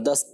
10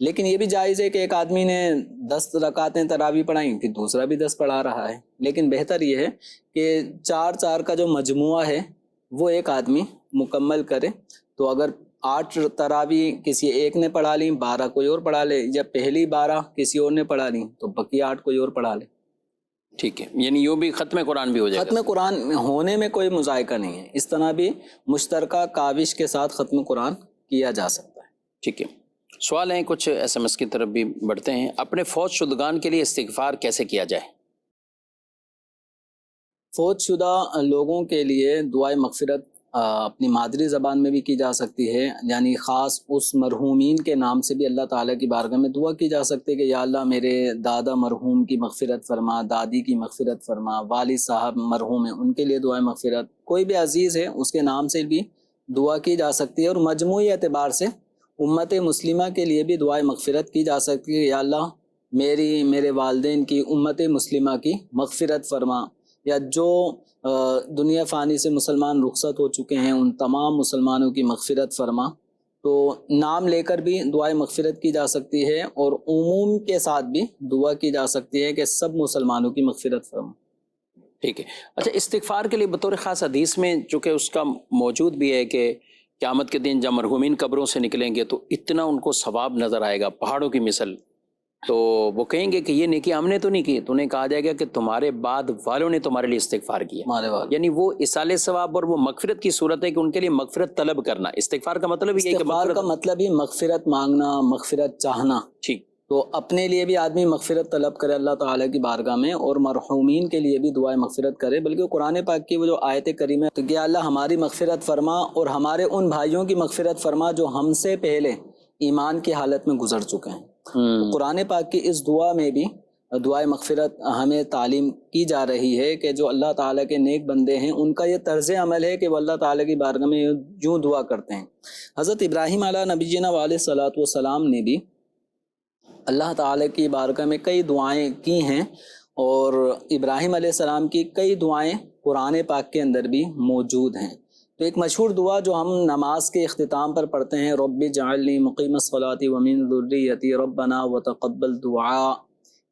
لیکن یہ بھی جائز ہے کہ ایک آدمی نے 10 رکعتیں تراویح پڑھائیں پھر دوسرا بھی 10 پڑھا رہا ہے، لیکن بہتر یہ ہے کہ 4 کا جو مجموعہ ہے وہ ایک آدمی مکمل کرے. تو اگر 8 تراویح کسی ایک نے پڑھا لیں، 12 کوئی اور پڑھا لے، یا پہلی 12 کسی اور نے پڑھا لیں تو باقی 8 کوئی اور پڑھا لے. ٹھیک ہے، یعنی یوں بھی ختم قرآن بھی ہو جائے گا. ختم قرآن ہونے میں کوئی مذائقہ نہیں ہے، اس طرح بھی مشترکہ کاوش کے ساتھ ختم قرآن کیا جا سکتا ہے. ٹھیک ہے، سوال ہیں کچھ SMS کی طرف بھی بڑھتے ہیں. اپنے فوت شدگان کے لیے استغفار کیسے کیا جائے؟ فوت شدہ لوگوں کے لیے دعائے مغفرت اپنی مادری زبان میں بھی کی جا سکتی ہے، یعنی خاص اس مرحومین کے نام سے بھی اللہ تعالیٰ کی بارگاہ میں دعا کی جا سکتی ہے کہ یا اللہ میرے دادا مرحوم کی مغفرت فرما، دادی کی مغفرت فرما، والد صاحب مرحوم ہیں ان کے لیے دعائے مغفرت، کوئی بھی عزیز ہے اس کے نام سے بھی دعا کی جا سکتی ہے. اور مجموعی اعتبار سے امت مسلمہ کے لیے بھی دعائے مغفرت کی جا سکتی ہے، یا اللہ میرے والدین کی، امت مسلمہ کی مغفرت فرما، یا جو دنیا فانی سے مسلمان رخصت ہو چکے ہیں ان تمام مسلمانوں کی مغفرت فرما. تو نام لے کر بھی دعائے مغفرت کی جا سکتی ہے، اور عموم کے ساتھ بھی دعا کی جا سکتی ہے کہ سب مسلمانوں کی مغفرت فرما. ٹھیک ہے. اچھا، استغفار کے لیے بطور خاص حدیث میں چونکہ اس کا موجود بھی ہے کہ قیامت کے دن جب مرحومین قبروں سے نکلیں گے تو اتنا ان کو ثواب نظر آئے گا پہاڑوں کی مثل، تو وہ کہیں گے کہ یہ نیکی ہم نے تو نہیں کی، تو انہیں کہا جائے گا کہ تمہارے بعد والوں نے تمہارے لیے استغفار کیا. ہمارے والے یعنی وہ اصالِ ثواب اور وہ مغفرت کی صورت ہے کہ ان کے لیے مغفرت طلب کرنا. استغفار کا مطلب یہ ہے کہ استغفار کا مطلب ہی مغفرت مانگنا، مغفرت چاہنا. ٹھیک. تو اپنے لیے بھی آدمی مغفرت طلب کرے اللہ تعالیٰ کی بارگاہ میں، اور مرحومین کے لیے بھی دعائے مغفرت کرے. بلکہ قرآن پاک کی وہ جو آیت کریمہ ہے تو کہ اللہ ہماری مغفرت فرما اور ہمارے ان بھائیوں کی مغفرت فرما جو ہم سے پہلے ایمان کی حالت میں گزر چکے ہیں. قرآن پاک کی اس دعا میں بھی دعائے مغفرت ہمیں تعلیم کی جا رہی ہے کہ جو اللہ تعالیٰ کے نیک بندے ہیں ان کا یہ طرز عمل ہے کہ وہ اللہ تعالیٰ کی بارگاہ میں یوں دعا کرتے ہیں. حضرت ابراہیم علیہ نبینا علیہ صلاۃ والسلام نے بھی اللہ تعالیٰ کی بارگاہ میں کئی دعائیں کی ہیں، اور ابراہیم علیہ السلام کی کئی دعائیں قرآن پاک کے اندر بھی موجود ہیں. تو ایک مشہور دعا جو ہم نماز کے اختتام پر پڑھتے ہیں، رب اجعلنی مقیم الصلاۃ ومن ذریتی ربنا وتقبل دعاء،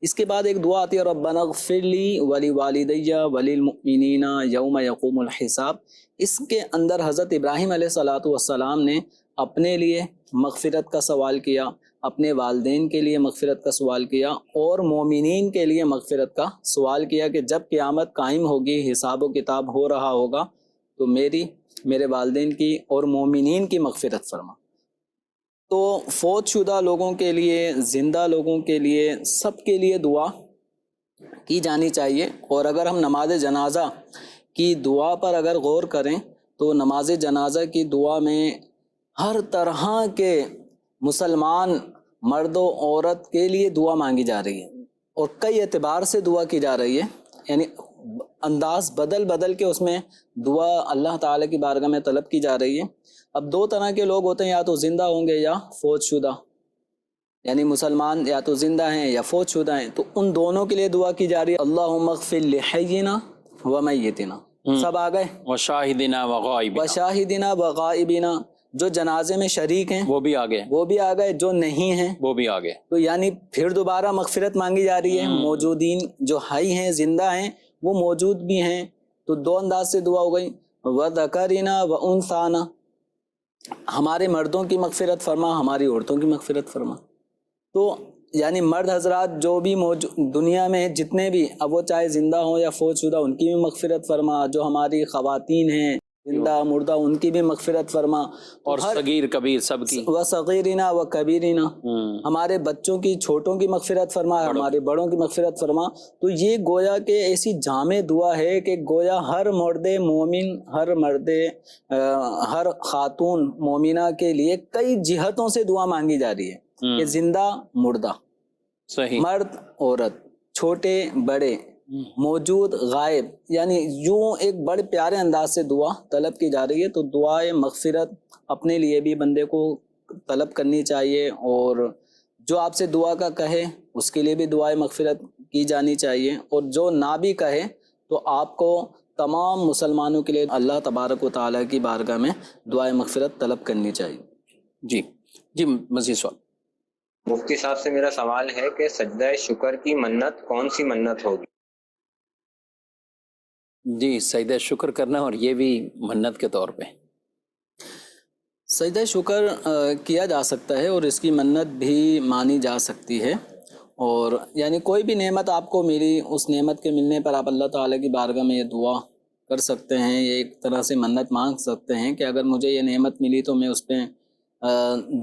اس کے بعد ایک دعا آتی ہے ربنا اغفر لی ولوالدی وللمؤمنین یوم یقوم الحساب. اس کے اندر حضرت ابراہیم علیہ الصلاۃ والسلام نے اپنے لیے مغفرت کا سوال کیا، اپنے والدین کے لیے مغفرت کا سوال کیا، اور مومنین کے لیے مغفرت کا سوال کیا کہ جب قیامت قائم ہوگی، حساب و کتاب ہو رہا ہوگا تو میرے والدین کی اور مومنین کی مغفرت فرما. تو فوت شدہ لوگوں کے لیے، زندہ لوگوں کے لیے، سب کے لیے دعا کی جانی چاہیے. اور اگر ہم نماز جنازہ کی دعا پر اگر غور کریں تو نماز جنازہ کی دعا میں ہر طرح کے مسلمان مرد و عورت کے لیے دعا مانگی جا رہی ہے، اور کئی اعتبار سے دعا کی جا رہی ہے، یعنی انداز بدل کے اس میں دعا اللہ تعالیٰ کی بارگاہ میں طلب کی جا رہی ہے. اب 2 طرح کے لوگ ہوتے ہیں، یا تو زندہ ہوں گے یا فوت شدہ، یعنی مسلمان یا تو زندہ ہیں یا فوت شدہ ہیں، تو ان دونوں کے لیے دعا کی جا رہی ہے اللہم اغفر لحینا ومیتنا. سب آ گئے، وشاہدنا وغائبنا، وشاہدنا وغائبنا، جو جنازے میں شریک ہیں وہ بھی آ گئے، جو نہیں ہیں وہ بھی آ گئے. تو یعنی پھر دوبارہ مغفرت مانگی جا رہی ہے. موجودین جو حی ہیں، زندہ ہیں، وہ موجود بھی ہیں، تو 2 انداز سے دعا ہو گئی. وذکرنا وانثانا، ہمارے مردوں کی مغفرت فرما، ہماری عورتوں کی مغفرت فرما. تو یعنی مرد حضرات جو بھی دنیا میں جتنے بھی، اب وہ چاہے زندہ ہوں یا فوت شدہ، ان کی بھی مغفرت فرما. جو ہماری خواتین ہیں زندہ مردہ ان کی بھی مغفرت فرما، اور صغیر کبیر سب کی، وصغیرنا وکبیرنا، ہمارے بچوں کی، چھوٹوں کی مغفرت فرما، ہمارے بڑوں کی مغفرت فرما. تو یہ گویا کہ ایسی جامع دعا ہے کہ گویا ہر مرد مومن، ہر خاتون مومنہ کے لیے کئی جہتوں سے دعا مانگی جا رہی ہے، کہ زندہ مردہ، صحیح، مرد عورت، چھوٹے بڑے، موجود غائب، یعنی یوں ایک بڑے پیارے انداز سے دعا طلب کی جا رہی ہے. تو دعائے مغفرت اپنے لیے بھی بندے کو طلب کرنی چاہیے، اور جو آپ سے دعا کا کہے اس کے لیے بھی دعائے مغفرت کی جانی چاہیے، اور جو نہ بھی کہے تو آپ کو تمام مسلمانوں کے لیے اللہ تبارک و تعالیٰ کی بارگاہ میں دعائے مغفرت طلب کرنی چاہیے. جی مزید سوال. مفتی صاحب سے میرا سوال ہے کہ سجدہ شکر کی منت کون سی منت ہوگی؟ جی، سجدہ شکر کرنا، اور یہ بھی منت کے طور پہ سجدہ شکر کیا جا سکتا ہے اور اس کی منت بھی مانی جا سکتی ہے. اور یعنی کوئی بھی نعمت آپ کو ملی، اس نعمت کے ملنے پر آپ اللہ تعالیٰ کی بارگاہ میں یہ دعا کر سکتے ہیں، یہ ایک طرح سے منت مانگ سکتے ہیں کہ اگر مجھے یہ نعمت ملی تو میں اس پہ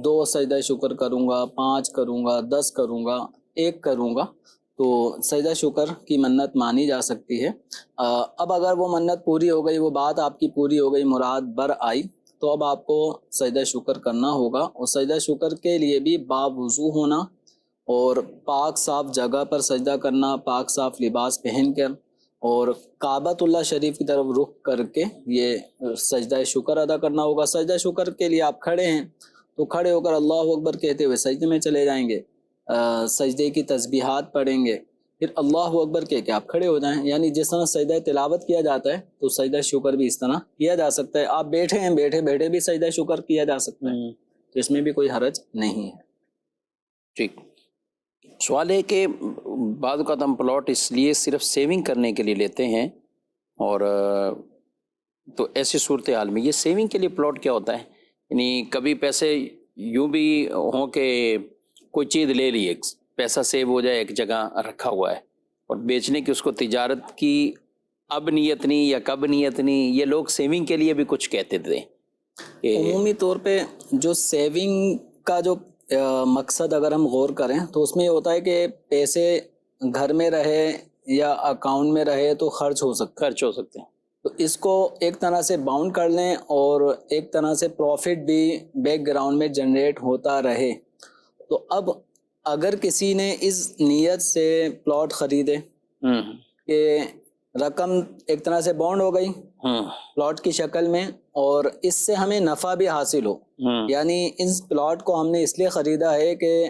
2 سجدہ شکر کروں گا، 5 کروں گا، 10 کروں گا، 1 کروں گا. تو سجدہ شکر کی منت مانی جا سکتی ہے. اب اگر وہ منت پوری ہو گئی، وہ بات آپ کی پوری ہو گئی، مراد بر آئی، تو اب آپ کو سجدہ شکر کرنا ہوگا. اور سجدہ شکر کے لیے بھی باوضو ہونا اور پاک صاف جگہ پر سجدہ کرنا، پاک صاف لباس پہن کر اور کعبۃ اللہ شریف کی طرف رخ کر کے یہ سجدہ شکر ادا کرنا ہوگا. سجدہ شکر کے لیے آپ کھڑے ہیں تو کھڑے ہو کر اللہ اکبر کہتے ہوئے سجدے میں چلے جائیں گے، سجدے کی تسبیحات پڑھیں گے، پھر اللہ اکبر کہہ کے آپ کھڑے ہو جائیں. یعنی جس طرح سجدہ تلاوت کیا جاتا ہے تو سجدہ شکر بھی اس طرح کیا جا سکتا ہے. آپ بیٹھے ہیں، بیٹھے بیٹھے بھی سجدہ شکر کیا جا سکتا ہے، تو اس میں بھی کوئی حرج نہیں ہے. ٹھیک. سوال ہے کہ بعض اوقات ہم پلاٹ اس لیے صرف سیونگ کرنے کے لیے لیتے ہیں، اور تو ایسی صورتحال میں یہ سیونگ کے لیے پلاٹ کیا ہوتا ہے؟ یعنی کبھی پیسے یوں بھی ہوں کہ کوئی چیز لے لی، ایک پیسہ سیو ہو جائے، ایک جگہ رکھا ہوا ہے، اور بیچنے کی اس کو تجارت کی اب نیت نہیں یا کب نیت نہیں، یہ لوگ سیونگ کے لیے بھی کچھ کہتے تھے. عمومی طور پہ جو سیونگ کا جو مقصد اگر ہم غور کریں تو اس میں یہ ہوتا ہے کہ پیسے گھر میں رہے یا اکاؤنٹ میں رہے تو خرچ ہو سکتے ہیں. تو اس کو ایک طرح سے باؤنڈ کر لیں اور ایک طرح سے پروفٹ بھی بیک گراؤنڈ میں جنریٹ ہوتا رہے. تو اب اگر کسی نے اس نیت سے پلاٹ خریدے کہ رقم ایک طرح سے بانڈ ہو گئی پلاٹ کی شکل میں، اور اس سے ہمیں نفع بھی حاصل ہو، یعنی اس پلاٹ کو ہم نے اس لیے خریدا ہے کہ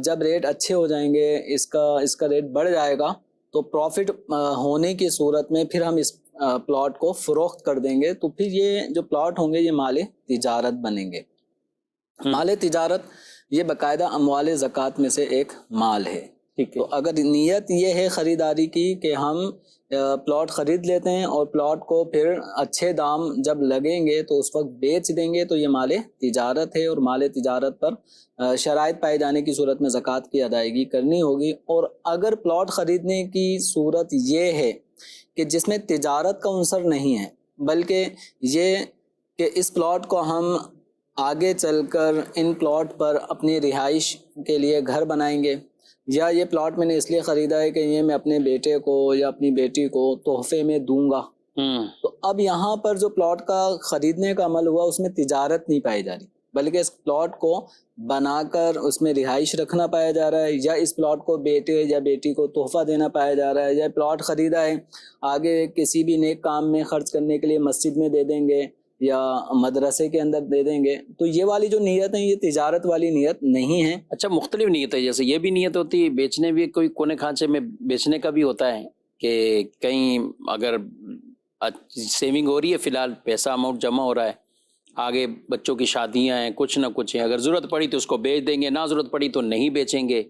جب ریٹ اچھے ہو جائیں گے، اس کا ریٹ بڑھ جائے گا تو پروفٹ ہونے کی صورت میں پھر ہم اس پلاٹ کو فروخت کر دیں گے، تو پھر یہ جو پلاٹ ہوں گے یہ مال تجارت بنیں گے. مال تجارت یہ باقاعدہ اموال زکوٰۃ میں سے ایک مال ہے. تو اگر نیت یہ ہے خریداری کی کہ ہم پلاٹ خرید لیتے ہیں اور پلاٹ کو پھر اچھے دام جب لگیں گے تو اس وقت بیچ دیں گے، تو یہ مال تجارت ہے، اور مال تجارت پر شرائط پائے جانے کی صورت میں زکوٰۃ کی ادائیگی کرنی ہوگی. اور اگر پلاٹ خریدنے کی صورت یہ ہے کہ جس میں تجارت کا عنصر نہیں ہے، بلکہ یہ کہ اس پلاٹ کو ہم آگے چل کر ان پلاٹ پر اپنی رہائش کے لیے گھر بنائیں گے، یا یہ پلاٹ میں نے اس لیے خریدا ہے کہ یہ میں اپنے بیٹے کو یا اپنی بیٹی کو تحفے میں دوں گا، تو اب یہاں پر جو پلاٹ کا خریدنے کا عمل ہوا اس میں تجارت نہیں پائی جا رہی، بلکہ اس پلاٹ کو بنا کر اس میں رہائش رکھنا پایا جا رہا ہے، یا اس پلاٹ کو بیٹے یا بیٹی کو تحفہ دینا پایا جا رہا ہے، یا پلاٹ خریدا ہے آگے کسی بھی نیک کام میں خرچ کرنے کے لیے مسجد میں دے دیں گے یا مدرسے کے اندر دے دیں گے. تو یہ والی جو نیت ہے یہ تجارت والی نیت نہیں ہے. اچھا، مختلف نیت ہے، جیسے یہ بھی نیت ہوتی ہے بیچنے بھی، کوئی کونے کھانچے میں بیچنے کا بھی ہوتا ہے کہ کہیں اگر سیونگ ہو رہی ہے، فی الحال پیسہ اماؤنٹ جمع ہو رہا ہے، آگے بچوں کی شادیاں ہیں، کچھ نہ کچھ ہیں، اگر ضرورت پڑی تو اس کو بیچ دیں گے، نہ ضرورت پڑی تو نہیں بیچیں گے،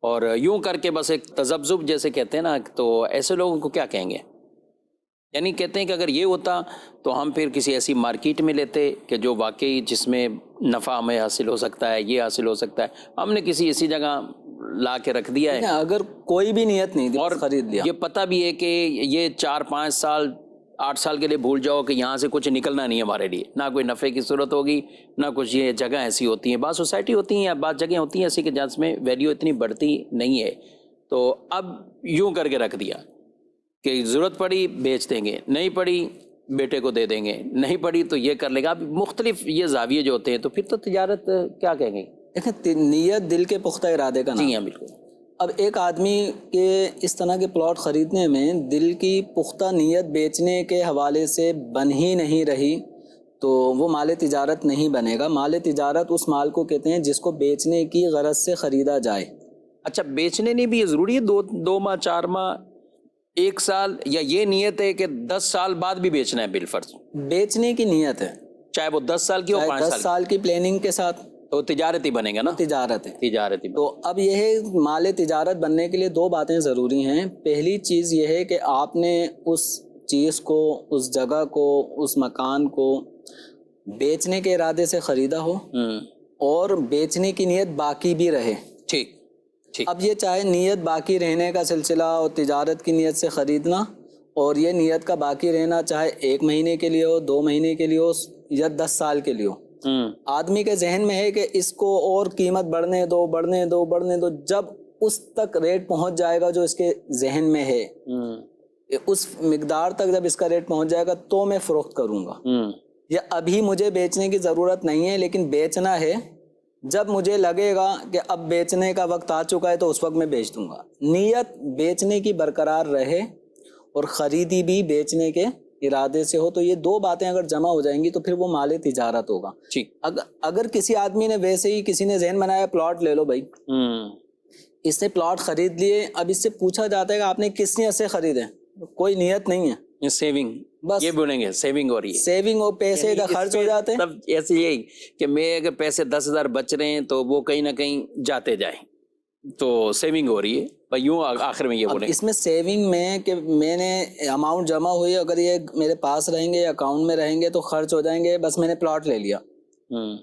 اور یوں کر کے بس ایک تذبذب جیسے کہتے ہیں نا، تو ایسے لوگوں کو کیا کہیں گے؟ یعنی کہتے ہیں کہ اگر یہ ہوتا تو ہم پھر کسی ایسی مارکیٹ میں لیتے کہ جو واقعی جس میں نفع ہمیں حاصل ہو سکتا ہے، یہ حاصل ہو سکتا ہے، ہم نے کسی ایسی جگہ لا کے رکھ دیا ہے. اگر کوئی بھی نیت نہیں اور خرید لیا، یہ پتہ بھی ہے کہ یہ 4-5 سال 8 سال کے لیے بھول جاؤ کہ یہاں سے کچھ نکلنا نہیں ہے ہمارے لیے، نہ کوئی نفع کی صورت ہوگی، نہ کچھ. یہ جگہ ایسی ہوتی ہیں، بعض سوسائٹی ہوتی ہیں یا بعض جگہیں ہوتی ہیں ایسی کہ جس میں ویلیو اتنی بڑھتی نہیں ہے، تو اب یوں کر کے رکھ دیا کہ ضرورت پڑی بیچ دیں گے، نہیں پڑی بیٹے کو دے دیں گے، نہیں پڑی تو یہ کر لے گا. اب مختلف یہ زاویے جو ہوتے ہیں، تو پھر تو تجارت کیا کہیں گے؟ دیکھیں نیت دل کے پختہ ارادے کا نام. جی ہاں، بالکل. اب ایک آدمی کے اس طرح کے پلاٹ خریدنے میں دل کی پختہ نیت بیچنے کے حوالے سے بن ہی نہیں رہی تو وہ مال تجارت نہیں بنے گا. مال تجارت اس مال کو کہتے ہیں جس کو بیچنے کی غرض سے خریدا جائے. اچھا، بیچنے نہیں بھی یہ ضروری ہے 2 ماہ 4 ماہ 1 سال، یا یہ نیت ہے کہ 10 سال بعد بھی بیچنا ہے؟ بالفرض بیچنے کی نیت ہے، چاہے وہ 10 سال کی ہو، 5 10 سال کی پلاننگ کے ساتھ تو تجارتی بنے گا نا, تجارت ہے. تجارتی تو اب یہ ہے مال تجارت بننے کے لیے دو باتیں ضروری ہیں. پہلی چیز یہ ہے کہ آپ نے اس چیز کو, اس جگہ کو, اس مکان کو بیچنے کے ارادے سے خریدا ہو اور بیچنے کی نیت باقی بھی رہے. ٹھیک ٹھیک. اب یہ چاہے نیت باقی رہنے کا سلسلہ اور تجارت کی نیت سے خریدنا, اور یہ نیت کا باقی رہنا چاہے 1 مہینے کے لیے ہو, 2 مہینے کے لیے ہو یا 10 سال کے لیے ہو, آدمی کے ذہن میں ہے کہ اس کو اور قیمت بڑھنے دو بڑھنے دو بڑھنے دو. جب اس تک ریٹ پہنچ جائے گا جو اس کے ذہن میں ہے, اس مقدار تک جب اس کا ریٹ پہنچ جائے گا تو میں فروخت کروں گا. یا ابھی مجھے بیچنے کی ضرورت نہیں ہے لیکن بیچنا ہے, جب مجھے لگے گا کہ اب بیچنے کا وقت آ چکا ہے تو اس وقت میں بیچ دوں گا. نیت بیچنے کی برقرار رہے اور خریدی بھی بیچنے کے ارادے سے ہو, تو یہ دو باتیں اگر جمع ہو جائیں گی تو پھر وہ مال تجارت ہوگا. ٹھیک. اگر کسی آدمی نے ویسے ہی کسی نے ذہن بنایا پلاٹ لے لو بھائی, اس نے پلاٹ خرید لیے, اب اس سے پوچھا جاتا ہے کہ آپ نے کس نیت سے خریدے, کوئی نیت نہیں ہے, سیونگ, بس یہ بولیں گے سیونگ ہو رہی ہے, سیونگ اور پیسے کا خرچ ہو جاتے ہیں. تب ایسے یہی کہ میں اگر پیسے 10,000 بچ رہے ہیں تو وہ کہیں نہ کہیں جاتے جائیں, تو سیونگ ہو رہی ہے. یوں آخر میں یہ بولیں اس میں سیونگ میں کہ میں نے اماؤنٹ جمع ہوئی, اگر یہ میرے پاس رہیں گے, اکاؤنٹ میں رہیں گے تو خرچ ہو جائیں گے, بس میں نے پلاٹ لے لیا.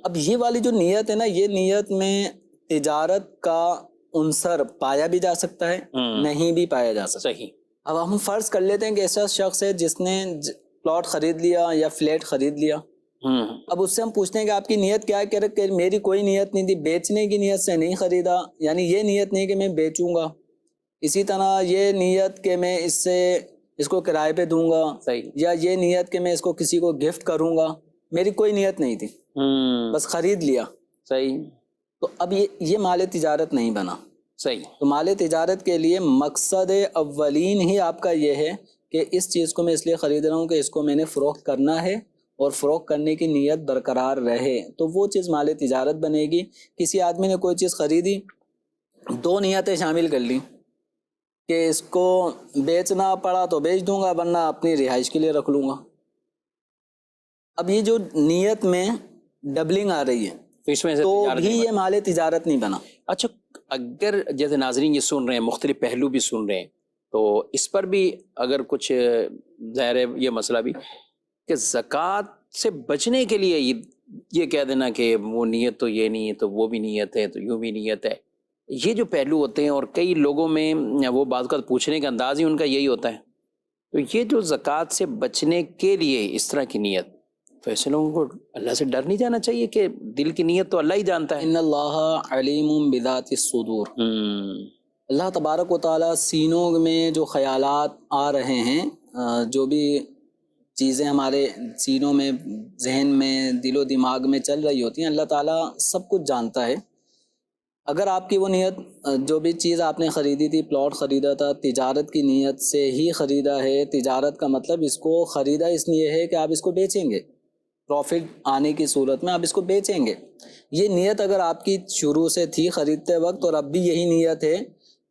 اب یہ والی جو نیت ہے نا, یہ نیت میں تجارت کا عنصر پایا بھی جا سکتا ہے, نہیں بھی پایا جا سکتا. صحیح. اب ہم فرض کر لیتے ہیں کہ ایسا شخص ہے جس نے پلاٹ خرید لیا یا فلیٹ خرید لیا. اب اس سے ہم پوچھتے ہیں کہ آپ کی نیت کیا ہے, کہ میری کوئی نیت نہیں تھی, بیچنے کی نیت سے نہیں خریدا, یعنی یہ نیت نہیں کہ میں بیچوں گا. اسی طرح یہ نیت کہ میں اس کو کرائے پہ دوں گا, یا یہ نیت کہ میں اس کو کسی کو گفٹ کروں گا, میری کوئی نیت نہیں تھی, بس خرید لیا. صحیح. تو اب یہ مال تجارت نہیں بنا. صحیح. تو مال تجارت کے لیے مقصد اولین ہی آپ کا یہ ہے کہ اس چیز کو میں اس لیے خرید رہا ہوں کہ اس کو میں نے فروخت کرنا ہے, اور فروخت کرنے کی نیت برقرار رہے, تو وہ چیز مال تجارت بنے گی. کسی آدمی نے کوئی چیز خریدی, 2 نیتیں شامل کر لی کہ اس کو بیچنا پڑا تو بیچ دوں گا, ورنہ اپنی رہائش کے لیے رکھ لوں گا. اب یہ جو نیت میں ڈبلنگ آ رہی ہے اس میں سے تو بھی یہ مال تجارت نہیں بنا. اچھا, اگر جیسے ناظرین یہ سن رہے ہیں, مختلف پہلو بھی سن رہے ہیں, تو اس پر بھی اگر کچھ ظاہر ہے یہ مسئلہ بھی کہ زکوٰۃ سے بچنے کے لیے یہ کہہ دینا کہ وہ نیت تو یہ نہیں ہے تو وہ بھی نیت ہے تو یوں بھی نیت ہے, یہ جو پہلو ہوتے ہیں, اور کئی لوگوں میں وہ بعض کا پوچھنے کا انداز ہی ان کا یہی ہوتا ہے, تو یہ جو زکوٰۃ سے بچنے کے لیے اس طرح کی نیت, تو ایسے لوگوں کو اللہ سے ڈر نہیں جانا چاہیے کہ دل کی نیت تو اللہ ہی جانتا ہے. ان اللہ علیم بذات الصدور. اللہ تبارک و تعالیٰ سینوں میں جو خیالات آ رہے ہیں, جو بھی چیزیں ہمارے سینوں میں, ذہن میں, دل و دماغ میں چل رہی ہوتی ہیں, اللہ تعالیٰ سب کچھ جانتا ہے. اگر آپ کی وہ نیت, جو بھی چیز آپ نے خریدی تھی, پلاٹ خریدا تھا, تجارت کی نیت سے ہی خریدا ہے, تجارت کا مطلب اس کو خریدا اس لیے ہے کہ آپ اس کو بیچیں گے, پروفٹ آنے کی صورت میں آپ اس کو بیچیں گے. یہ نیت اگر آپ کی شروع سے تھی خریدتے وقت, اور اب بھی یہی نیت ہے,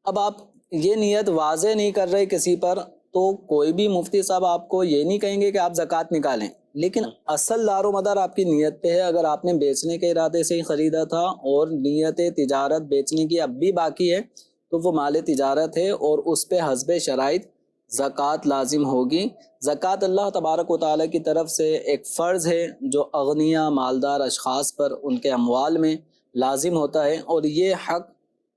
اب آپ یہ نیت واضح نہیں کر رہے کسی پر, تو کوئی بھی مفتی صاحب آپ کو یہ نہیں کہیں گے کہ آپ زکوٰۃ نکالیں, لیکن اصل دار و مدار آپ کی نیت پہ ہے. اگر آپ نے بیچنے کے ارادے سے ہی خریدا تھا اور نیت تجارت بیچنے کی اب بھی باقی ہے, تو وہ مال تجارت ہے, اور اس پہ حسب شرائط زکوٰۃ لازم ہوگی. زکوٰۃ اللہ تبارک و تعالیٰ کی طرف سے ایک فرض ہے جو اغنیاء مالدار اشخاص پر ان کے اموال میں لازم ہوتا ہے, اور یہ حق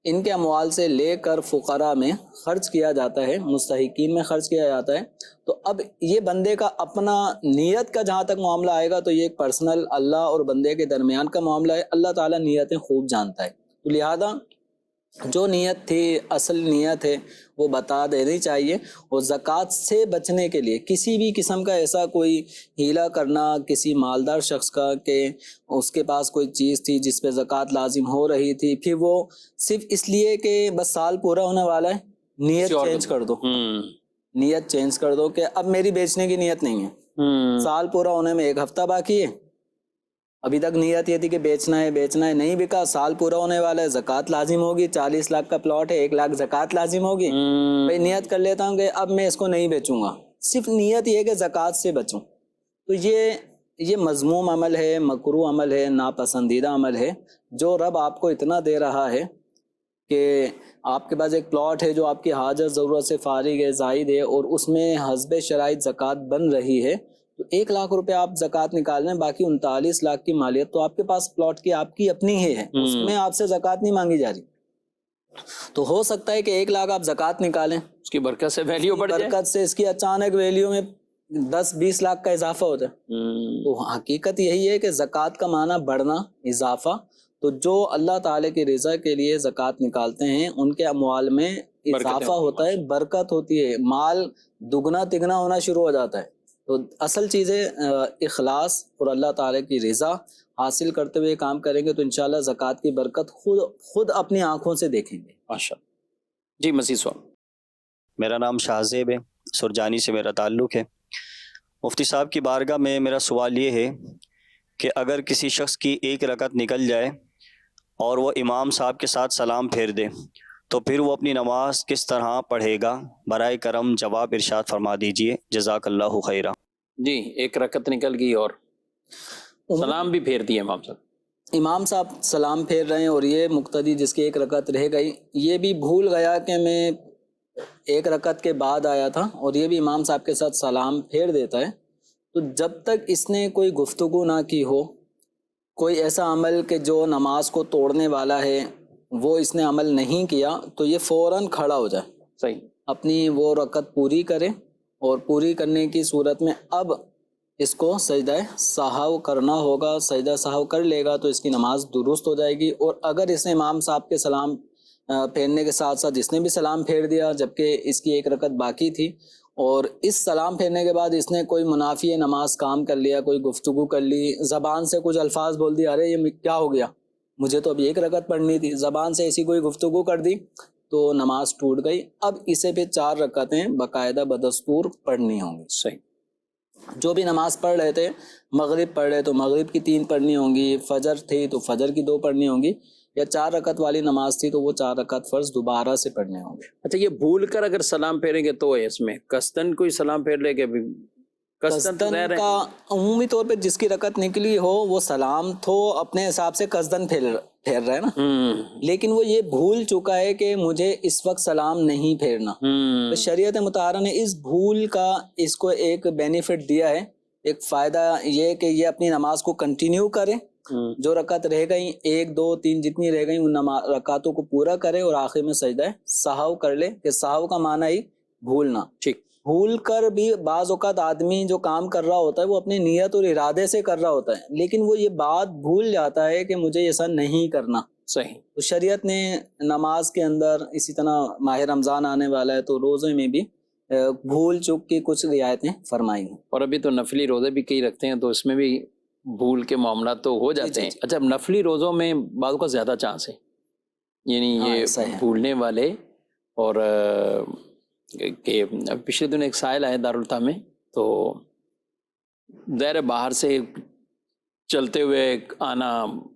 ان کے اموال سے لے کر فقراء میں خرچ کیا جاتا ہے, مستحقین میں خرچ کیا جاتا ہے. تو اب یہ بندے کا اپنا نیت کا جہاں تک معاملہ آئے گا تو یہ ایک پرسنل اللہ اور بندے کے درمیان کا معاملہ ہے. اللہ تعالیٰ نیتیں خوب جانتا ہے, تو لہذا جو نیت تھی, اصل نیت ہے, وہ بتا دینی چاہیے. اور زکوٰۃ سے بچنے کے لیے کسی بھی قسم کا ایسا کوئی ہیلا کرنا کسی مالدار شخص کا کہ اس کے پاس کوئی چیز تھی جس پہ زکوٰۃ لازم ہو رہی تھی, پھر وہ صرف اس لیے کہ بس سال پورا ہونے والا ہے, نیت چینج کر دو, نیت چینج کر دو کہ اب میری بیچنے کی نیت نہیں ہے, سال پورا ہونے میں 1 ہفتہ باقی ہے, ابھی تک نیت یہ تھی کہ بیچنا ہے, نہیں بکا, سال پورا ہونے والا ہے, زکوٰۃ لازم ہوگی, 40 لاکھ کا پلاٹ ہے, 1 لاکھ زکوٰۃ لازم ہوگی, بھائی نیت کر لیتا ہوں کہ اب میں اس کو نہیں بیچوں گا, صرف نیت یہ ہے کہ زکوٰۃ سے بچوں. تو یہ یہ مذموم عمل ہے، مکروہ عمل ہے، ناپسندیدہ عمل ہے، جو رب آپ کو اتنا دے رہا ہے کہ آپ کے پاس ایک پلاٹ ہے جو آپ کی حاجت ضرورت سے فارغ ہے، زائد ہے، اور اس میں حسب شرائط زکوٰۃ بن رہی ہے، تو 1,00,000 روپے آپ زکوٰۃ نکال لیں، باقی 39 لاکھ کی مالیت تو آپ کے پاس پلاٹ کی آپ کی اپنی ہی ہے، اس میں آپ سے زکوٰۃ نہیں مانگی جا رہی. تو ہو سکتا ہے کہ 1,00,000 آپ زکوٰۃ نکالیں، اس کی برکت سے ویلیو بڑھ جائے. برکت سے اس کی اچانک ویلیو میں 10-20 لاکھ کا اضافہ ہو جائے. تو حقیقت یہی ہے کہ زکوٰۃ کا معنی بڑھنا، اضافہ. تو جو اللہ تعالیٰ کی رضا کے لیے زکوٰۃ نکالتے ہیں ان کے اموال میں اضافہ ہوتا ہے، برکت ہوتی ہے، مال دگنا تگنا ہونا شروع ہو جاتا ہے. تو اصل چیز ہے اخلاص اور اللہ تعالیٰ کی رضا حاصل کرتے ہوئے کام کریں گے تو انشاءاللہ زکوٰۃ کی برکت خود اپنی آنکھوں سے دیکھیں گے. ماشاء اللہ. جی مزید سوال. میرا نام شاہزیب ہے، سرجانی سے میرا تعلق ہے. مفتی صاحب کی بارگاہ میں میرا سوال یہ ہے کہ اگر کسی شخص کی 1 رکعت نکل جائے اور وہ امام صاحب کے ساتھ سلام پھیر دے تو پھر وہ اپنی نماز کس طرح پڑھے گا؟ برائے کرم جواب ارشاد فرما دیجئے، جزاک اللہ خیرہ. جی 1 رکعت نکل گئی اور سلام بھی پھیر دیے امام صاحب. امام صاحب سلام پھیر رہے ہیں اور یہ مقتدی جس کی 1 رکعت رہ گئی یہ بھی بھول گیا کہ میں 1 رکعت کے بعد آیا تھا اور یہ بھی امام صاحب کے ساتھ سلام پھیر دیتا ہے، تو جب تک اس نے کوئی گفتگو نہ کی ہو، کوئی ایسا عمل کہ جو نماز کو توڑنے والا ہے وہ اس نے عمل نہیں کیا، تو یہ فوراً کھڑا ہو جائے، صحیح، اپنی وہ رکعت پوری کرے، اور پوری کرنے کی صورت میں اب اس کو سجدہ سہو کرنا ہوگا. سجدہ سہو کر لے گا تو اس کی نماز درست ہو جائے گی. اور اگر اس نے امام صاحب کے سلام پھیرنے کے ساتھ ساتھ اس نے بھی سلام پھیر دیا جبکہ اس کی 1 رکعت باقی تھی، اور اس سلام پھیرنے کے بعد اس نے کوئی منافی نماز کام کر لیا، کوئی گفتگو کر لی، زبان سے کچھ الفاظ بول دی، ارے یہ کیا ہو گیا، مجھے تو اب 1 رکعت پڑھنی تھی، زبان سے ایسی کوئی گفتگو کر دی تو نماز ٹوٹ گئی. اب اسے پھر 4 رکعتیں باقاعدہ بدستور پڑھنی ہوں گی. صحیح. جو بھی نماز پڑھ رہے تھے، مغرب پڑھ رہے تو مغرب کی 3 پڑھنی ہوں گی، فجر تھی تو فجر کی 2 پڑھنی ہوں گی، یا 4 رکعت والی نماز تھی تو وہ 4 رکعت فرض دوبارہ سے پڑھنے ہوں گے. اچھا یہ بھول کر اگر سلام پھیریں گے تو ہے اس میں قصدن کوئی سلام پھیر لے گے؟ قصدن کا عمومی طور پہ جس کی رکعت نکلی ہو وہ سلام تو اپنے حساب سے قصدن پھیر رہا ہے نا، لیکن وہ یہ بھول چکا ہے کہ مجھے اس وقت سلام نہیں پھیرنا. تو شریعت مطہرہ نے اس بھول کا اس کو ایک بینیفٹ دیا ہے، ایک فائدہ یہ کہ یہ اپنی نماز کو کنٹینیو کرے، جو رکعت رہ گئی 1 2 3 جتنی رہ گئی ان رکعتوں کو پورا کرے اور آخر میں سجدہ سہو کر لے. کہ سہو کا معنی ہی بھولنا. ٹھیک. بھول کر بھی بعض اوقات آدمی جو کام کر رہا ہوتا ہے وہ اپنی نیت اور ارادے سے کر رہا ہوتا ہے، لیکن وہ یہ بات بھول جاتا ہے کہ مجھے ایسا نہیں کرنا. صحیح. تو شریعت نے نماز کے اندر، اسی طرح ماہ رمضان آنے والا ہے تو روزے میں بھی بھول چوک کی کچھ رعایتیں فرمائی ہیں. اور ابھی تو نفلی روزے بھی کئی رکھتے ہیں تو اس میں بھی بھول کے معاملات تو ہو جاتے ہیں. اچھا نفلی روزوں میں بعض کا زیادہ چانس ہے، یعنی یہ بھولنے والے. اور کہ پچھلے دن ایک سائل آئے دارالفتا میں، تو ظاہر باہر سے چلتے ہوئے آنا،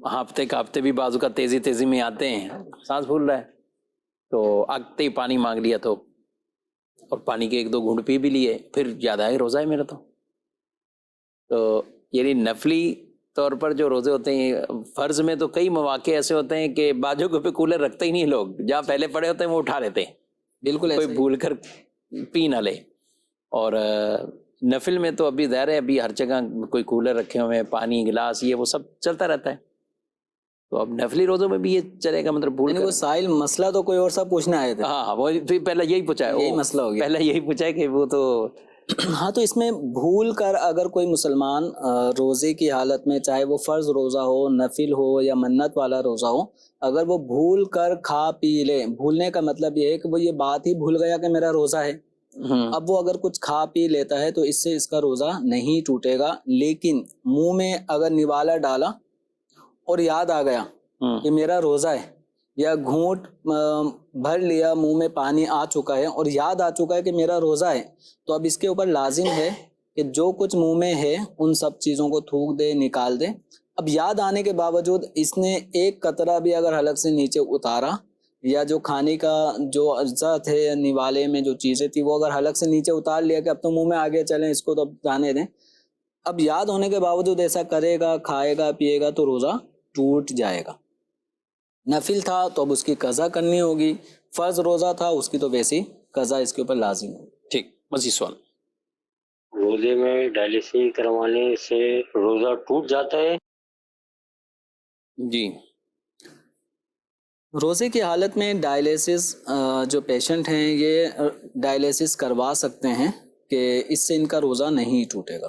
ہانپتے کانپتے بھی بعض کا تیزی میں آتے ہیں، سانس پھول رہا ہے تو آگتے ہی پانی مانگ لیا، تو اور پانی کے 1 2 گھونٹ پی بھی لیے، پھر یاد آیا روزہ ہے میرا. تو یعنی نفلی طور پر جو روزے ہوتے ہیں، فرض میں تو کئی مواقع ایسے ہوتے ہیں کہ بعضوں کو پہ کولر رکھتے ہی نہیں لوگ، جہاں پہلے پڑے ہوتے ہیں وہ اٹھا لیتے ہیں، بالکل کوئی بھول کر پی نہ لے. اور نفل میں تو ابھی ظاہر ہے ابھی ہر جگہ کوئی کولر رکھے ہوئے ہیں، پانی گلاس یہ وہ سب چلتا رہتا ہے، تو اب نفلی روزوں میں بھی یہ چلے گا؟ مطلب بھول وہ سائل مسئلہ تو کوئی اور سب پوچھنے آئے تھے. ہاں وہ پہلے یہی پوچھا ہے، یہی مسئلہ ہو گیا، پہلے یہی پوچھا ہے کہ وہ تو ہاں. تو اس میں بھول کر اگر کوئی مسلمان روزے کی حالت میں، چاہے وہ فرض روزہ ہو، نفل ہو یا منت والا روزہ ہو، اگر وہ بھول کر کھا پی لے، بھولنے کا مطلب یہ ہے کہ وہ یہ بات ہی بھول گیا کہ میرا روزہ ہے، اب وہ اگر کچھ کھا پی لیتا ہے تو اس سے اس کا روزہ نہیں ٹوٹے گا. لیکن منہ میں اگر نوالا ڈالا اور یاد آ گیا کہ میرا روزہ ہے، یا گھونٹ بھر لیا، منہ میں پانی آ چکا ہے اور یاد آ چکا ہے کہ میرا روزہ ہے، تو اب اس کے اوپر لازم ہے کہ جو کچھ منہ میں ہے ان سب چیزوں کو تھوک دے، نکال دے. اب یاد آنے کے باوجود اس نے 1 قطرہ بھی اگر حلق سے نیچے اتارا، یا جو کھانے کا جو اجزاء تھے نوالے میں جو چیزیں تھی وہ اگر حلق سے نیچے اتار لیا کہ اب تو منہ میں آگے چلیں، اس کو تو اب جانے دیں، اب یاد ہونے کے باوجود ایسا کرے گا، کھائے گا، پیے گا تو روزہ ٹوٹ جائے گا۔ نفل تھا تو اب اس کی قضا کرنی ہوگی، فرض روزہ تھا اس کی تو ویسی قضا اس کے اوپر لازم ہوگی۔ ٹھیک، مزید سوال۔ روزے میں ڈائلسس کروانے سے روزہ ٹوٹ جاتا ہے؟ جی، روزے کی حالت میں ڈائلیسس جو پیشنٹ ہیں یہ ڈائلیسس کروا سکتے ہیں کہ اس سے ان کا روزہ نہیں ٹوٹے گا۔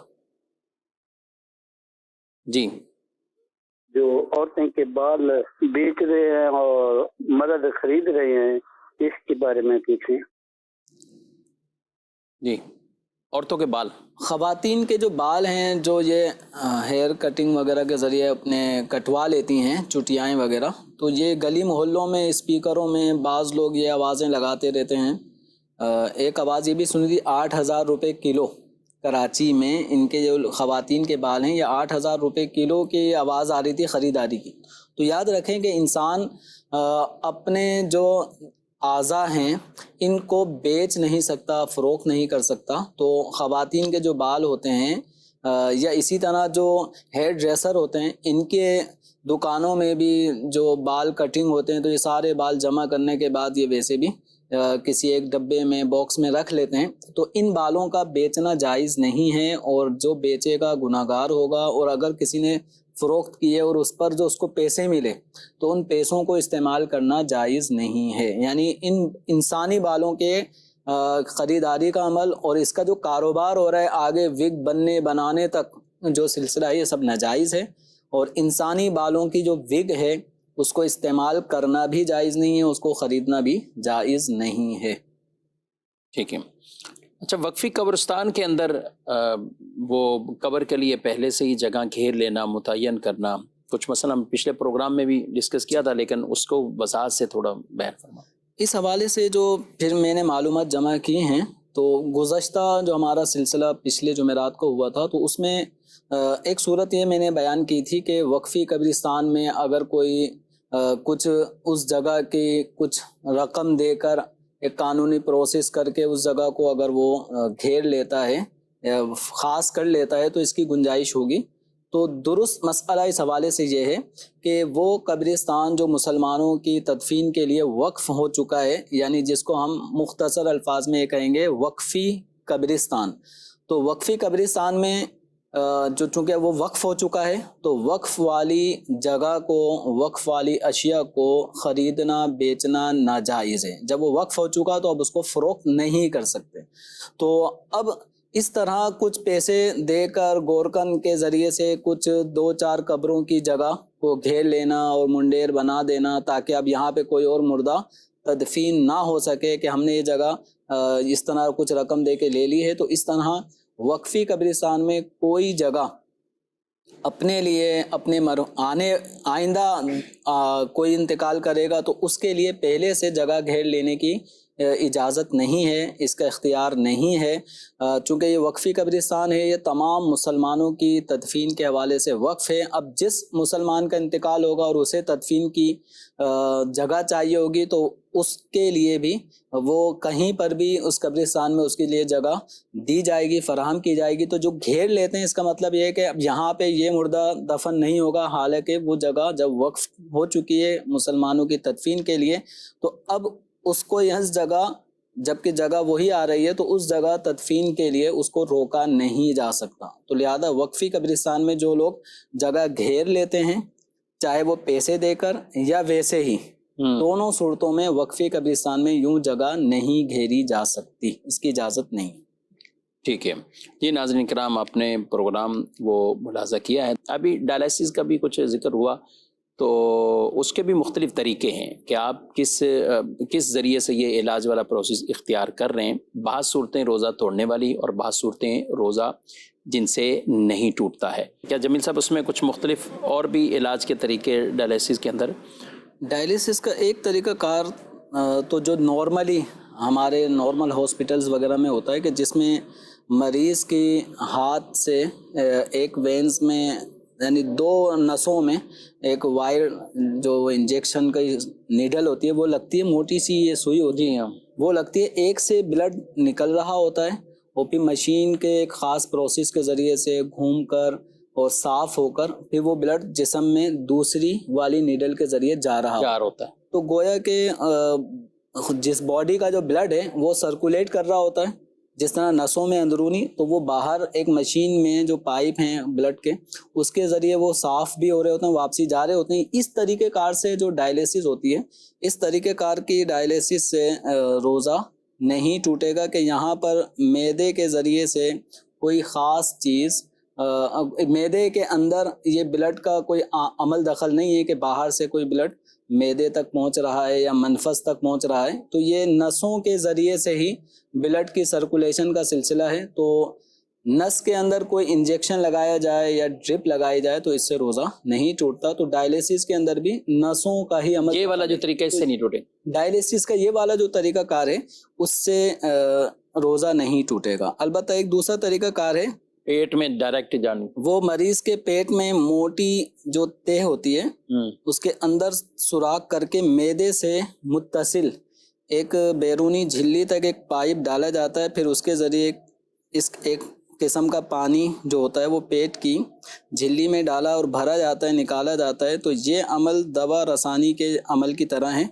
جی، جو عورتیں کے بال بیچ رہے ہیں اور مدد خرید رہے ہیں، اس کے بارے میں پوچھیں۔ جی، عورتوں کے بال، خواتین کے جو بال ہیں جو یہ ہیئر کٹنگ وغیرہ کے ذریعے اپنے کٹوا لیتی ہیں، چٹیائیں وغیرہ، تو یہ گلی محلوں میں اسپیکروں میں بعض لوگ یہ آوازیں لگاتے رہتے ہیں۔ ایک آواز یہ بھی سنی تھی 8,000 روپے کلو، کراچی میں ان کے جو خواتین کے بال ہیں یہ 8,000 روپے کلو کی آواز آ رہی تھی خریداری کی۔ تو یاد رکھیں کہ انسان اپنے جو اعضاء ہیں ان کو بیچ نہیں سکتا، فروخت نہیں کر سکتا۔ تو خواتین کے جو بال ہوتے ہیں یا اسی طرح جو ہیئر ڈریسر ہوتے ہیں ان کے دکانوں میں بھی جو بال کٹنگ ہوتے ہیں تو یہ سارے بال جمع کرنے کے بعد یہ ویسے بھی کسی ایک ڈبے میں باکس میں رکھ لیتے ہیں۔ تو ان بالوں کا بیچنا جائز نہیں ہے، اور جو بیچے گا گناہ گار ہوگا، اور اگر کسی نے فروخت کیے اور اس پر جو اس کو پیسے ملے تو ان پیسوں کو استعمال کرنا جائز نہیں ہے۔ یعنی ان انسانی بالوں کے خریداری کا عمل اور اس کا جو کاروبار ہو رہا ہے آگے وگ بنانے تک جو سلسلہ ہے یہ سب ناجائز ہے، اور انسانی بالوں کی جو وگ ہے اس کو استعمال کرنا بھی جائز نہیں ہے، اس کو خریدنا بھی جائز نہیں ہے۔ ٹھیک ہے۔ اچھا، وقفی قبرستان کے اندر وہ قبر کے لیے پہلے سے ہی جگہ گھیر لینا، متعین کرنا، کچھ مثلا ہم پچھلے پروگرام میں بھی ڈسکس کیا تھا لیکن اس کو وضاحت سے تھوڑا بیان فرما۔ اس حوالے سے جو پھر میں نے معلومات جمع کی ہیں تو گزشتہ جو ہمارا سلسلہ پچھلے جمعرات کو ہوا تھا تو اس میں ایک صورت یہ میں نے بیان کی تھی کہ وقفی قبرستان میں اگر کوئی کچھ اس جگہ کی کچھ رقم دے کر ایک قانونی پروسیس کر کے اس جگہ کو اگر وہ گھیر لیتا ہے، خاص کر لیتا ہے تو اس کی گنجائش ہوگی۔ تو درست مسئلہ اس حوالے سے یہ ہے کہ وہ قبرستان جو مسلمانوں کی تدفین کے لیے وقف ہو چکا ہے، یعنی جس کو ہم مختصر الفاظ میں کہیں گے وقفی قبرستان، تو وقفی قبرستان میں جو چونکہ وہ وقف ہو چکا ہے تو وقف والی جگہ کو، وقف والی اشیاء کو خریدنا بیچنا ناجائز ہے۔ جب وہ وقف ہو چکا تو اب اس کو فروخت نہیں کر سکتے۔ تو اب اس طرح کچھ پیسے دے کر گورکن کے ذریعے سے کچھ 2-4 قبروں کی جگہ کو گھیر لینا اور منڈیر بنا دینا تاکہ اب یہاں پہ کوئی اور مردہ تدفین نہ ہو سکے کہ ہم نے یہ جگہ اس طرح کچھ رقم دے کے لے لی ہے، تو اس طرح وقفی قبرستان میں کوئی جگہ اپنے لیے اپنے آئندہ کوئی انتقال کرے گا تو اس کے لیے پہلے سے جگہ گھیر لینے کی اجازت نہیں ہے، اس کا اختیار نہیں ہے۔ چونکہ یہ وقفی قبرستان ہے، یہ تمام مسلمانوں کی تدفین کے حوالے سے وقف ہے۔ اب جس مسلمان کا انتقال ہوگا اور اسے تدفین کی جگہ چاہیے ہوگی تو اس کے لیے بھی وہ کہیں پر بھی اس قبرستان میں اس کے لیے جگہ دی جائے گی، فراہم کی جائے گی۔ تو جو گھیر لیتے ہیں اس کا مطلب یہ ہے کہ اب یہاں پہ یہ مردہ دفن نہیں ہوگا، حالانکہ وہ جگہ جب وقف ہو چکی ہے مسلمانوں کی تدفین کے لیے تو اب اس کو اس جگہ، جبکہ جگہ وہی آ رہی ہے تو اس جگہ تدفین کے لیے اس کو روکا نہیں جا سکتا۔ تو لہذا وقفی قبرستان میں جو لوگ جگہ گھیر لیتے ہیں چاہے وہ پیسے دے کر یا ویسے ہی، دونوں صورتوں میں وقفی قبرستان میں یوں جگہ نہیں گھیری جا سکتی، اس کی اجازت نہیں۔ ٹھیک ہے جی ناظرین کرام، آپ نے پروگرام وہ ملاحظہ کیا ہے۔ ابھی ڈائلسس کا بھی کچھ ذکر ہوا تو اس کے بھی مختلف طریقے ہیں کہ آپ کس ذریعے سے یہ علاج والا پروسیس اختیار کر رہے ہیں۔ بعض صورتیں روزہ توڑنے والی اور بعض صورتیں روزہ جن سے نہیں ٹوٹتا ہے۔ کیا جمیل صاحب اس میں کچھ مختلف اور بھی علاج کے طریقے ڈائلسس کے اندر؟ ڈائلسس کا ایک طریقہ کار تو جو نارملی ہمارے نارمل ہاسپٹلز وغیرہ میں ہوتا ہے کہ جس میں مریض کی ہاتھ سے ایک وینز میں یعنی 2 نسوں میں ایک وائر جو انجیکشن کا نیڈل ہوتی ہے وہ لگتی ہے، موٹی سی یہ سوئی ہوتی ہے، وہ لگتی ہے، ایک سے بلڈ نکل رہا ہوتا ہے اور پھر مشین کے ایک خاص پروسیس کے ذریعے سے گھوم کر اور صاف ہو کر پھر وہ بلڈ جسم میں دوسری والی نیڈل کے ذریعے جا رہا جار ہوتا ہے. تو گویا کہ جس باڈی کا جو بلڈ ہے وہ سرکولیٹ کر رہا ہوتا ہے جس طرح نسوں میں اندرونی، تو وہ باہر ایک مشین میں جو پائپ ہیں بلڈ کے اس کے ذریعے وہ صاف بھی ہو رہے ہوتے ہیں، واپسی جا رہے ہوتے ہیں. اس طریقہ کار سے جو ڈائلیسس ہوتی ہے، اس طریقہ کار کی ڈائلیسس سے روزہ نہیں ٹوٹے گا کہ یہاں پر معدے کے ذریعے سے کوئی خاص چیز معدے کے اندر یہ بلڈ کا کوئی عمل دخل نہیں ہے کہ باہر سے کوئی بلڈ معدے تک پہنچ رہا ہے یا منفذ تک پہنچ رہا ہے. تو یہ نسوں کے ذریعے سے ہی بلڈ کی سرکولیشن کا سلسلہ ہے. تو نس کے اندر کوئی انجیکشن لگایا جائے یا ڈرپ لگائی جائے تو اس سے روزہ نہیں ٹوٹتا. تو ڈائلیسس کے اندر بھی نسوں کا ہی عمل، یہ والا جو طریقہ اس سے نہیں ٹوٹے. ڈائلیسس کا یہ والا جو طریقہ کار ہے اس سے روزہ نہیں ٹوٹے گا. البتہ ایک دوسرا طریقہ کار ہے پیٹ میں ڈائریکٹ جان، وہ مریض کے پیٹ میں موٹی جو تہ ہوتی ہے اس کے اندر سوراخ کر کے معدے سے متصل ایک بیرونی جھلی تک ایک پائپ ڈالا جاتا ہے. پھر اس کے ذریعے ایک قسم کا پانی جو ہوتا ہے وہ پیٹ کی جھلی میں ڈالا اور بھرا جاتا ہے، نکالا جاتا ہے. تو یہ عمل دوا رسانی کے عمل کی طرح ہے،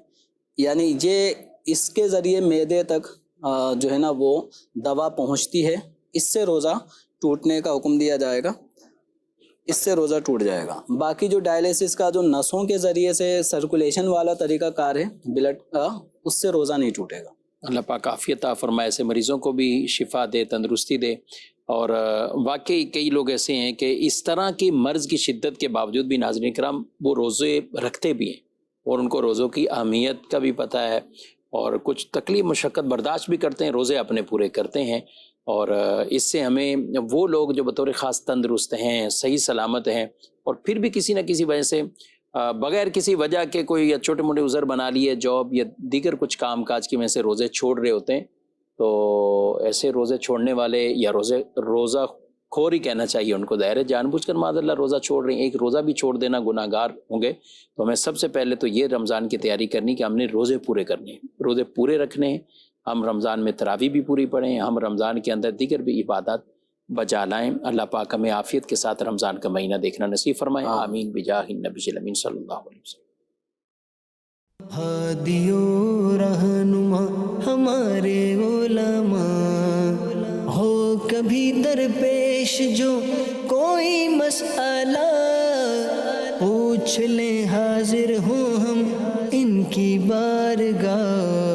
یعنی یہ اس کے ذریعے معدے تک جو ہے نا وہ دوا پہنچتی ہے. اس سے روزہ ٹوٹنے کا حکم دیا جائے گا، اس سے روزہ ٹوٹ جائے گا. باقی جو ڈائلیسس کا جو نسوں کے ذریعے سے سرکولیشن والا طریقہ کار ہے بلڈ کا، اس سے روزہ نہیں ٹوٹے گا. اللہ پاک عافیت عطا فرمائے، ایسے مریضوں کو بھی شفا دے، تندرستی دے. اور واقعی کئی لوگ ایسے ہیں کہ اس طرح کی مرض کی شدت کے باوجود بھی ناظرین کرام وہ روزے رکھتے بھی ہیں اور ان کو روزوں کی اہمیت کا بھی پتہ ہے اور کچھ تکلیف مشقت برداشت بھی کرتے ہیں، روزے اپنے پورے کرتے ہیں. اور اس سے ہمیں وہ لوگ جو بطور خاص تندرست ہیں، صحیح سلامت ہیں اور پھر بھی کسی نہ کسی وجہ سے بغیر کسی وجہ کے کوئی یا چھوٹے موٹے عذر بنا لیے، جاب یا دیگر کچھ کام کاج کی وجہ سے روزے چھوڑ رہے ہوتے ہیں، تو ایسے روزے چھوڑنے والے یا روزہ خور ہی کہنا چاہیے ان کو، ظاہر جان بوجھ کر معاذ اللہ روزہ چھوڑ رہے ہیں. ایک روزہ بھی چھوڑ دینا گناہ گار ہوں گے. تو ہمیں سب سے پہلے تو یہ رمضان کی تیاری کرنی کہ ہم نے روزے پورے کرنے ہیں، روزے پورے رکھنے ہیں. ہم رمضان میں تراویح بھی پوری پڑھیں، ہم رمضان کے اندر دیگر بھی عبادات بجا لائیں. اللہ پاک ہمیں عافیت کے ساتھ رمضان کا مہینہ دیکھنا نصیب فرمائے. آمین بجاہ النبی الامین صلی اللہ علیہ وسلم. ہادی و رہنما ہمارے علماء، ہو کبھی درپیش جو کوئی مسئلہ، پوچھ لیں حاضر ہوں ہم ان کی بارگاہ.